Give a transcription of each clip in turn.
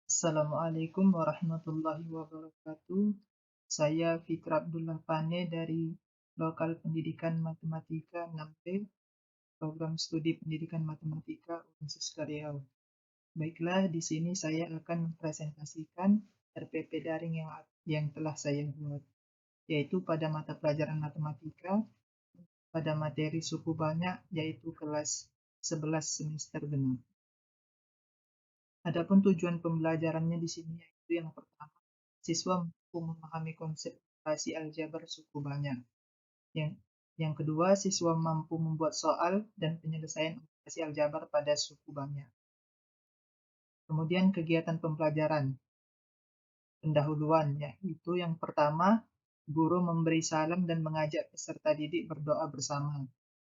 Assalamualaikum warahmatullahi wabarakatuh. Saya Fitra Abdullah Pane dari Lokal Pendidikan Matematika 6P, Program Studi Pendidikan Matematika Universitas Riau. Baiklah, di sini saya akan mempresentasikan RPP daring yang telah saya buat, yaitu pada mata pelajaran matematika, pada materi suku banyak, yaitu kelas 11 semester genap. Adapun tujuan pembelajarannya di sini yaitu yang pertama, siswa mampu memahami konsep operasi aljabar suku banyak. Yang, yang kedua, siswa mampu membuat soal dan penyelesaian operasi aljabar pada suku banyak. Kemudian kegiatan pembelajaran pendahuluan, yaitu yang pertama, guru memberi salam dan mengajak peserta didik berdoa bersama.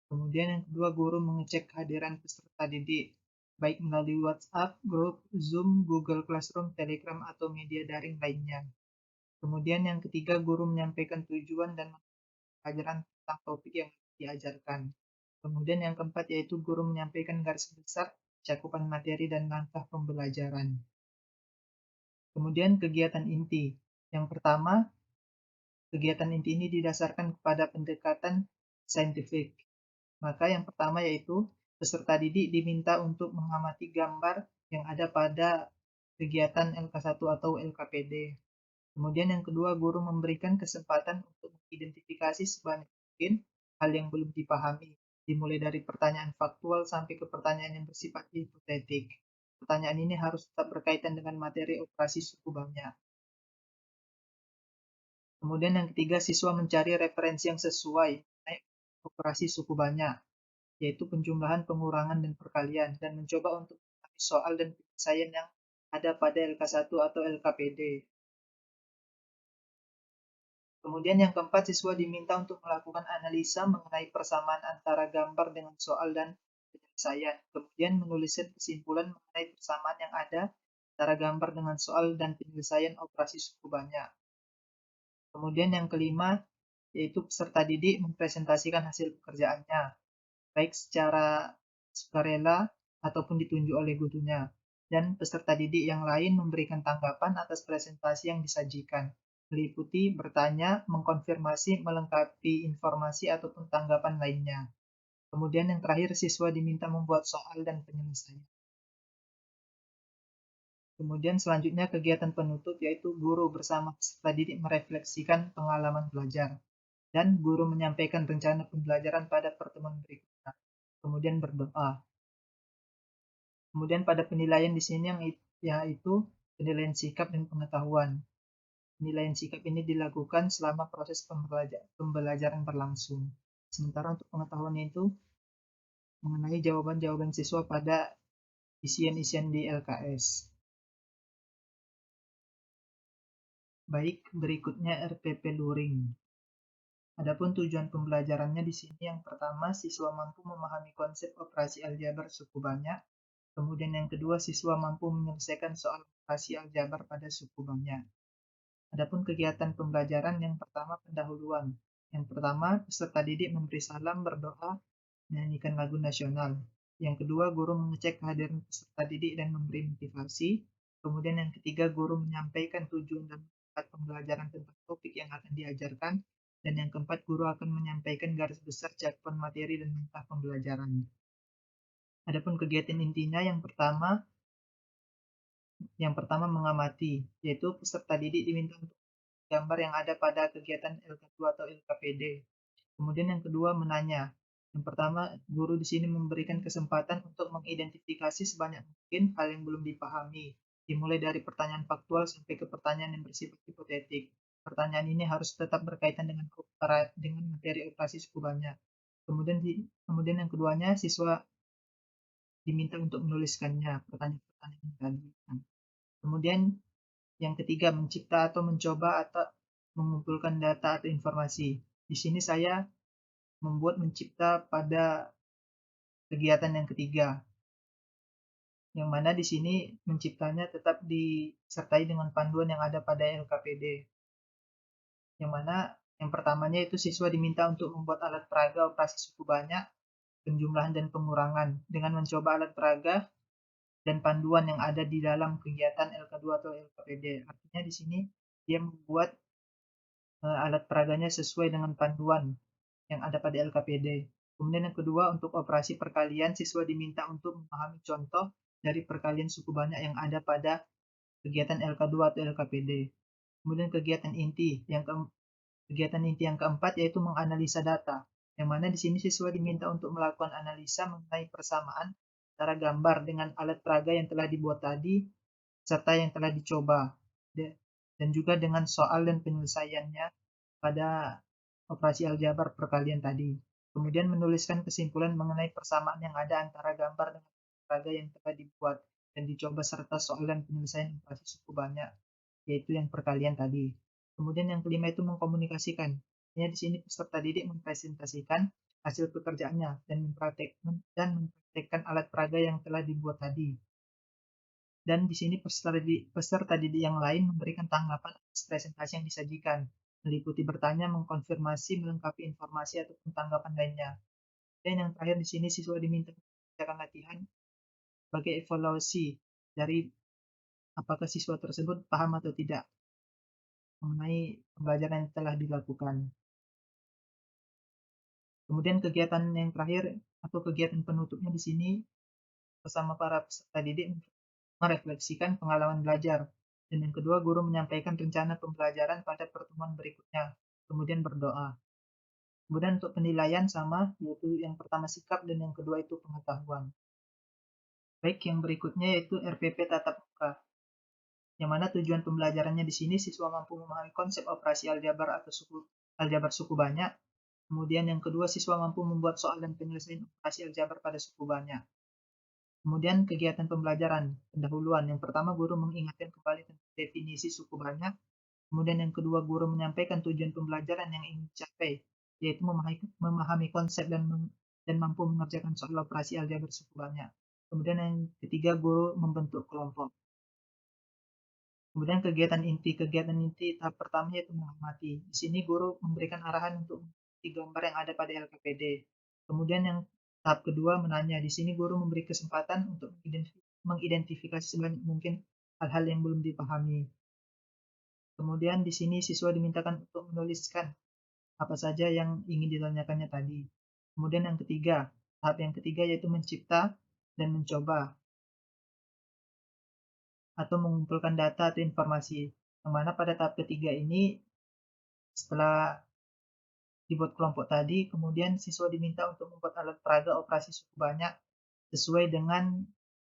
Kemudian yang kedua, guru mengecek kehadiran peserta didik, baik melalui WhatsApp, grup, Zoom, Google Classroom, Telegram, atau media daring lainnya. Kemudian yang ketiga, guru menyampaikan tujuan dan pelajaran tentang topik yang diajarkan. Kemudian yang keempat, yaitu guru menyampaikan garis besar, cakupan materi, dan langkah pembelajaran. Kemudian kegiatan inti. Yang pertama, kegiatan inti ini didasarkan kepada pendekatan saintifik. Maka yang pertama yaitu peserta didik diminta untuk mengamati gambar yang ada pada kegiatan LK1 atau LKPD. Kemudian yang kedua, guru memberikan kesempatan untuk mengidentifikasi sebanyak mungkin hal yang belum dipahami, dimulai dari pertanyaan faktual sampai ke pertanyaan yang bersifat hipotetik. Pertanyaan ini harus tetap berkaitan dengan materi operasi suku banyak. Kemudian yang ketiga, siswa mencari referensi yang sesuai mengenai operasi suku banyak, yaitu penjumlahan, pengurangan, dan perkalian, dan mencoba untuk memahami soal dan penyelesaian yang ada pada LK1 atau LKPD. Kemudian yang keempat, siswa diminta untuk melakukan analisa mengenai persamaan antara gambar dengan soal dan penyelesaian. Kemudian menuliskan kesimpulan mengenai persamaan yang ada antara gambar dengan soal dan penyelesaian operasi suku banyak. Kemudian yang kelima, yaitu peserta didik mempresentasikan hasil pekerjaannya, baik secara sukarela ataupun ditunjuk oleh gurunya. Dan peserta didik yang lain memberikan tanggapan atas presentasi yang disajikan, meliputi bertanya, mengkonfirmasi, melengkapi informasi ataupun tanggapan lainnya. Kemudian yang terakhir, siswa diminta membuat soal dan penyelesaian. Kemudian selanjutnya kegiatan penutup, yaitu guru bersama peserta didik merefleksikan pengalaman belajar. Dan guru menyampaikan rencana pembelajaran pada pertemuan berikutnya. Kemudian berdoa. Kemudian pada penilaian di sini yaitu penilaian sikap dan pengetahuan. Penilaian sikap ini dilakukan selama proses pembelajaran berlangsung. Sementara untuk pengetahuan itu mengenai jawaban-jawaban siswa pada isian-isian di LKS. Baik, berikutnya RPP Luring. Adapun tujuan pembelajarannya di sini yang pertama, siswa mampu memahami konsep operasi aljabar suku banyak. Kemudian yang kedua, siswa mampu menyelesaikan soal operasi aljabar pada suku banyak. Adapun kegiatan pembelajaran yang pertama, pendahuluan. Yang pertama, peserta didik memberi salam, berdoa, menyanyikan lagu nasional. Yang kedua, guru mengecek kehadiran peserta didik dan memberi motivasi. Kemudian yang ketiga, guru menyampaikan tujuan dan manfaat pembelajaran tentang topik yang akan diajarkan. Dan yang keempat, guru akan menyampaikan garis besar cakupan materi dan langkah pembelajaran. Adapun kegiatan intinya yang pertama mengamati, yaitu peserta didik diminta untuk gambar yang ada pada kegiatan LK2 atau LKPD. Kemudian yang kedua menanya. Yang pertama, guru di sini memberikan kesempatan untuk mengidentifikasi sebanyak mungkin hal yang belum dipahami, dimulai dari pertanyaan faktual sampai ke pertanyaan yang bersifat hipotetik. Pertanyaan ini harus tetap berkaitan dengan materi operasi suku banyak. Kemudian yang keduanya, siswa diminta untuk menuliskannya pertanyaan-pertanyaan yang tadi. Kemudian yang ketiga, mencipta atau mencoba atau mengumpulkan data atau informasi. Di sini saya membuat mencipta pada kegiatan yang ketiga, yang mana di sini menciptanya tetap disertai dengan panduan yang ada pada LKPD. Yang mana yang pertamanya itu siswa diminta untuk membuat alat peraga operasi suku banyak, penjumlahan dan pengurangan dengan mencoba alat peraga dan panduan yang ada di dalam kegiatan LK2 atau LKPD. Artinya di sini dia membuat alat peraganya sesuai dengan panduan yang ada pada LKPD. Kemudian yang kedua, untuk operasi perkalian, siswa diminta untuk memahami contoh dari perkalian suku banyak yang ada pada kegiatan LK2 atau LKPD. Kemudian kegiatan inti yang keempat yaitu menganalisa data, yang mana di sini siswa diminta untuk melakukan analisa mengenai persamaan antara gambar dengan alat peraga yang telah dibuat tadi serta yang telah dicoba, dan juga dengan soal dan penyelesaiannya pada operasi aljabar perkalian tadi. Kemudian menuliskan kesimpulan mengenai persamaan yang ada antara gambar dengan peraga yang telah dibuat dan dicoba serta soal dan penyelesaian operasi suku banyak, yaitu yang perkalian tadi. Kemudian yang kelima itu mengkomunikasikan. Di sini peserta didik mempresentasikan hasil pekerjaannya dan mempraktekkan alat peraga yang telah dibuat tadi. Dan di sini peserta didik yang lain memberikan tanggapan atas presentasi yang disajikan, meliputi bertanya, mengkonfirmasi, melengkapi informasi ataupun tanggapan lainnya. Dan yang terakhir di sini siswa diminta mengerjakan latihan sebagai evaluasi dari apakah siswa tersebut paham atau tidak mengenai pembelajaran yang telah dilakukan. Kemudian kegiatan yang terakhir atau kegiatan penutupnya di sini bersama para peserta didik merefleksikan pengalaman belajar. Dan yang kedua, guru menyampaikan rencana pembelajaran pada pertemuan berikutnya, kemudian berdoa. Kemudian untuk penilaian sama, yaitu yang pertama sikap dan yang kedua itu pengetahuan. Baik, yang berikutnya yaitu RPP tatap muka, yang mana tujuan pembelajarannya di sini siswa mampu memahami konsep operasi aljabar suku banyak. Kemudian yang kedua, siswa mampu membuat soal dan penyelesaian operasi aljabar pada suku banyak. Kemudian kegiatan pembelajaran, pendahuluan. Yang pertama, guru mengingatkan kembali tentang definisi suku banyak. Kemudian yang kedua, guru menyampaikan tujuan pembelajaran yang ingin dicapai, yaitu memahami konsep dan mampu mengerjakan soal operasi aljabar suku banyak. Kemudian yang ketiga, guru membentuk kelompok. Kemudian kegiatan inti tahap pertama yaitu mengamati. Di sini guru memberikan arahan untuk mengikuti gambar yang ada pada LKPD. Kemudian yang tahap kedua menanya. Di sini guru memberi kesempatan untuk mengidentifikasi sebanyak mungkin hal-hal yang belum dipahami. Kemudian di sini siswa dimintakan untuk menuliskan apa saja yang ingin ditanyakannya tadi. Kemudian yang ketiga, tahap yang ketiga yaitu mencipta dan mencoba atau mengumpulkan data atau informasi. Yang mana pada tahap ketiga ini setelah dibuat kelompok tadi, kemudian siswa diminta untuk membuat alat peraga operasi suku banyak sesuai dengan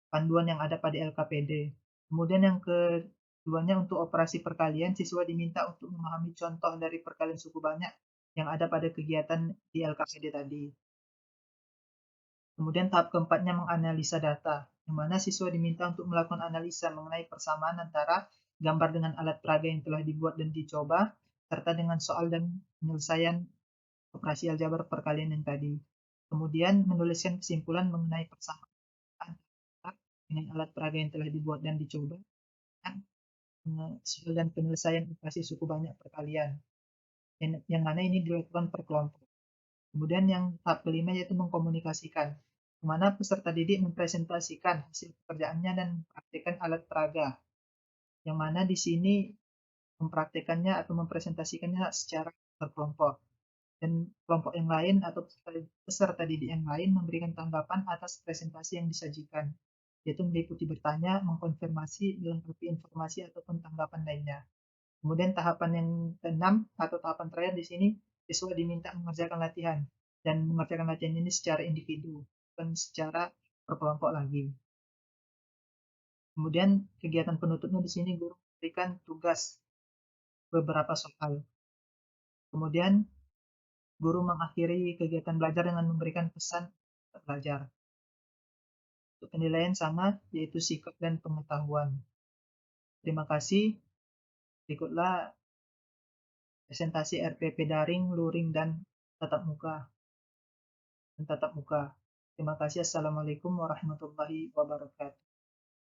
panduan yang ada pada LKPD. Kemudian yang keduanya untuk operasi perkalian, siswa diminta untuk memahami contoh dari perkalian suku banyak yang ada pada kegiatan di LKPD tadi. Kemudian tahap keempatnya menganalisa data, yang mana siswa diminta untuk melakukan analisa mengenai persamaan antara gambar dengan alat peraga yang telah dibuat dan dicoba, serta dengan soal dan penyelesaian operasi aljabar perkalian yang tadi. Kemudian menuliskan kesimpulan mengenai persamaan dengan alat peraga yang telah dibuat dan dicoba, dan soal dan penyelesaian operasi suku banyak perkalian, yang mana ini dilakukan per kelompok. Kemudian yang tahap kelima yaitu mengkomunikasikan, di mana peserta didik mempresentasikan hasil pekerjaannya dan mempraktikkan alat peraga, yang mana di sini mempraktikannya atau mempresentasikannya secara berkelompok. Dan kelompok yang lain atau peserta didik yang lain memberikan tanggapan atas presentasi yang disajikan, yaitu meliputi bertanya, mengkonfirmasi, melengkapi informasi ataupun tanggapan lainnya. Kemudian tahapan yang keenam atau tahapan terakhir di sini, siswa diminta mengerjakan latihan, dan mengerjakan latihan ini secara individu, bukan secara berkelompok lagi. Kemudian kegiatan penutupnya di sini guru memberikan tugas beberapa soal. Kemudian guru mengakhiri kegiatan belajar dengan memberikan pesan belajar. Untuk penilaian sama, yaitu sikap dan pengetahuan. Terima kasih. Berikutlah presentasi RPP daring, luring, dan tatap muka. Terima kasih. Assalamualaikum warahmatullahi wabarakatuh.